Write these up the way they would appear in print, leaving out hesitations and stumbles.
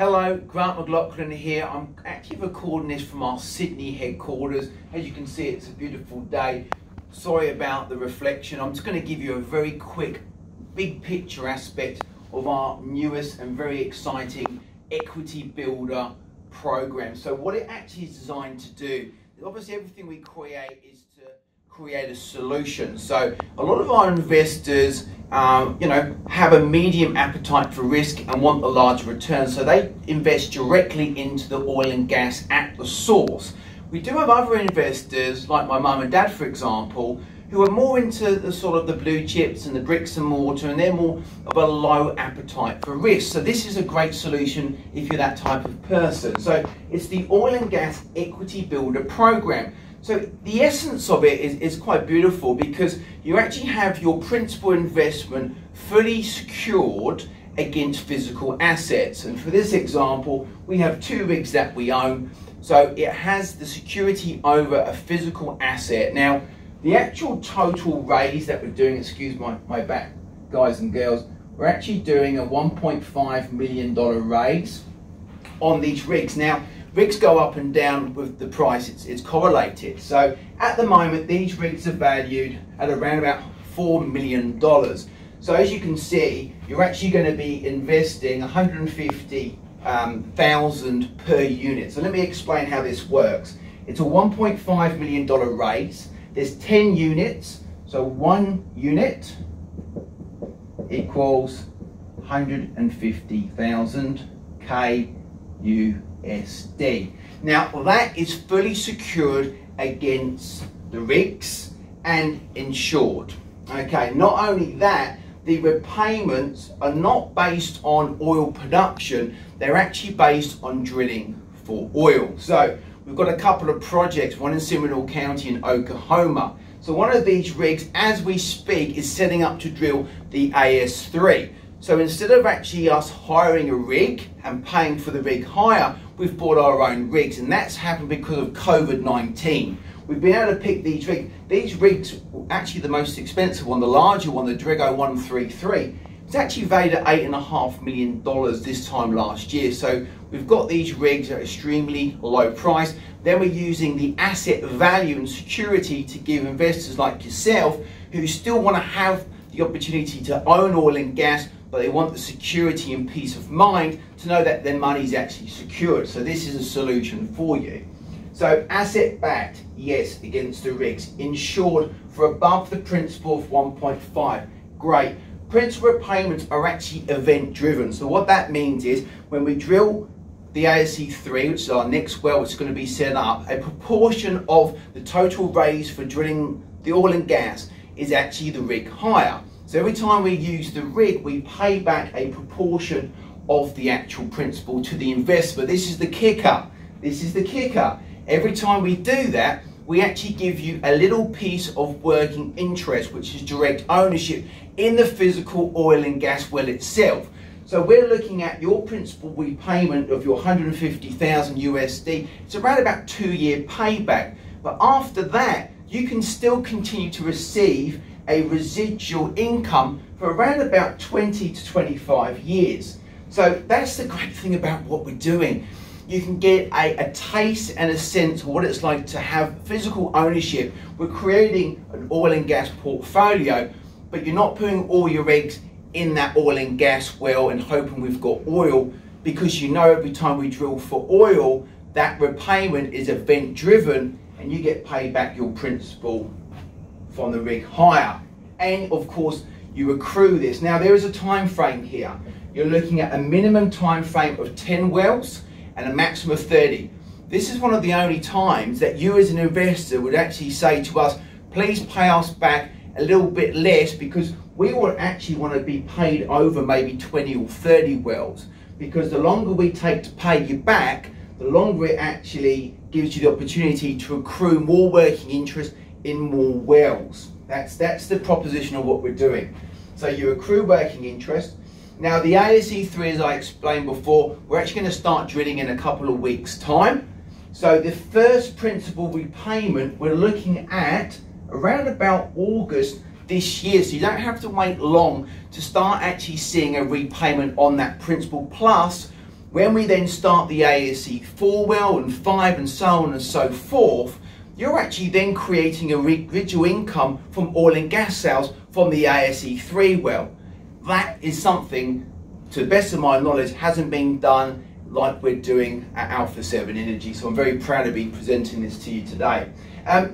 Hello, Grant McLaughlin here. I'm actually recording this from our Sydney headquarters. As you can see, it's a beautiful day. Sorry about the reflection. I'm just going to give you a very quick, big picture aspect of our newest and very exciting Equity Builder program. So what it actually is designed to do, obviously everything we create is to create a solution. So a lot of our investors have a medium appetite for risk and want a large return, so they invest directly into the oil and gas at the source. We do have other investors, like my mum and dad for example, who are more into the sort of the blue chips and the bricks and mortar, and they're more of a low appetite for risk. So this is a great solution if you're that type of person. So it's the Oil and Gas Equity Builder program. So the essence of it is quite beautiful, because you actually have your principal investment fully secured against physical assets. And for this example, we have 2 rigs that we own. So it has the security over a physical asset. Now, the actual total raise that we're doing, excuse my back, guys and girls, we're actually doing a $1.5 million raise on these rigs. Now, rigs go up and down with the price, it's correlated. So at the moment, these rigs are valued at around about $4 million. So as you can see, you're actually going to be investing 150,000 per unit. So let me explain how this works. It's a $1.5 million raise. There's 10 units. So 1 unit equals 150,000 KUSD. Now that is fully secured against the rigs and insured. Okay, not only that, the repayments are not based on oil production, they're actually based on drilling for oil. So we've got a couple of projects, one in Seminole County in Oklahoma. So one of these rigs, as we speak, is setting up to drill the AS3. So instead of actually us hiring a rig and paying for the rig hire, we've bought our own rigs, and that's happened because of COVID-19. We've been able to pick these rigs. These rigs, actually the most expensive one, the larger one, the Drigo 133, it's actually valued at $8.5 million this time last year. So we've got these rigs at extremely low price. Then we're using the asset value and security to give investors like yourself, who still want to have the opportunity to own oil and gas, but they want the security and peace of mind to know that their money is actually secured. So this is a solution for you. So asset backed, yes, against the rigs. Insured for above the principal of 1.5. Great. Principal payments are actually event driven. So what that means is when we drill the ASC3, which is our next well, which is going to be set up, a proportion of the total raise for drilling the oil and gas is actually the rig hire. So every time we use the rig, we pay back a proportion of the actual principal to the investor. This is the kicker. This is the kicker. Every time we do that, we actually give you a little piece of working interest, which is direct ownership in the physical oil and gas well itself. So we're looking at your principal repayment of your 150,000 USD. It's around about 2-year payback. But after that, you can still continue to receive a residual income for around about 20 to 25 years. So that's the great thing about what we're doing. You can get a taste and a sense of what it's like to have physical ownership. We're creating an oil and gas portfolio, but you're not putting all your eggs in that oil and gas well and hoping we've got oil, because you know every time we drill for oil, that repayment is event driven and you get paid back your principal from the rig hire. And of course, you accrue this. Now there is a time frame here. You're looking at a minimum time frame of 10 wells and a maximum of 30. This is one of the only times that you as an investor would actually say to us, please pay us back a little bit less, because we will actually want to be paid over maybe 20 or 30 wells, because the longer we take to pay you back, the longer it actually gives you the opportunity to accrue more working interest in more wells. That's the proposition of what we're doing. So you accrue working interest. Now the ASC3, as I explained before, we're actually going to start drilling in a couple of weeks' time. So the first principal repayment, we're looking at around about August this year. So you don't have to wait long to start actually seeing a repayment on that principal. Plus, When we then start the ASE 4 well and 5 and so on and so forth, you're actually then creating a residual income from oil and gas sales from the ASE 3 well. That is something, to the best of my knowledge, hasn't been done like we're doing at Alpha 7 Energy. So I'm very proud to be presenting this to you today.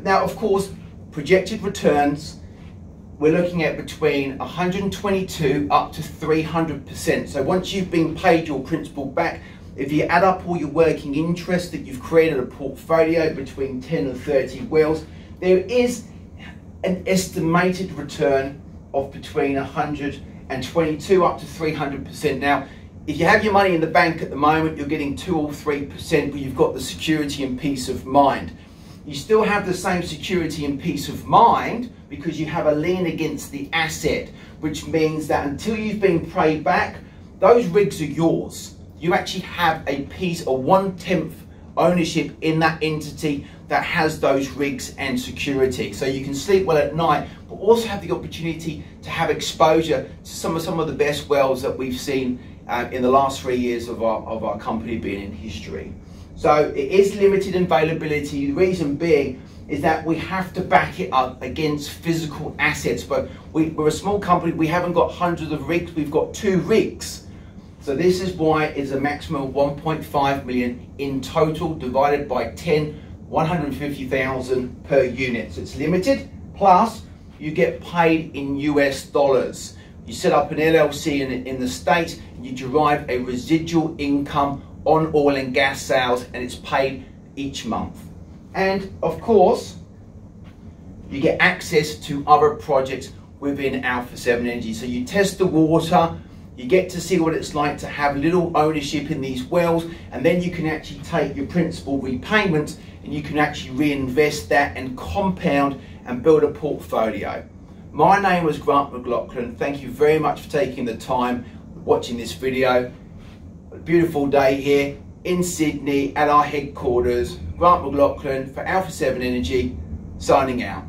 Now, of course, projected returns, we're looking at between 122 up to 300%. So once you've been paid your principal back, if you add up all your working interest that you've created a portfolio between 10 and 30 wells, there is an estimated return of between 122 up to 300%. Now, if you have your money in the bank at the moment, you're getting 2 or 3%, but you've got the security and peace of mind. You still have the same security and peace of mind because you have a lien against the asset, which means that until you've been paid back, those rigs are yours. You actually have a piece of 1/10 ownership in that entity that has those rigs and security. So you can sleep well at night, but also have the opportunity to have exposure to some of the best wells that we've seen in the last 3 years of our company being in history. So it is limited availability. The reason being is that we have to back it up against physical assets. But we're a small company. We haven't got hundreds of rigs. We've got 2 rigs. So this is why it's a maximum of 1.5 million in total, divided by 10, 150,000 per unit. So it's limited. Plus, you get paid in US dollars. You set up an LLC in the States, and you derive a residual income on oil and gas sales, and it's paid each month. And of course, you get access to other projects within Alpha 7 Energy. So you test the water, you get to see what it's like to have little ownership in these wells, and then you can actually take your principal repayments and you can actually reinvest that and compound and build a portfolio. My name was Grant McLaughlin. Thank you very much for taking the time watching this video. A beautiful day here in Sydney at our headquarters. Grant McLaughlin for Alpha 7 Energy, signing out.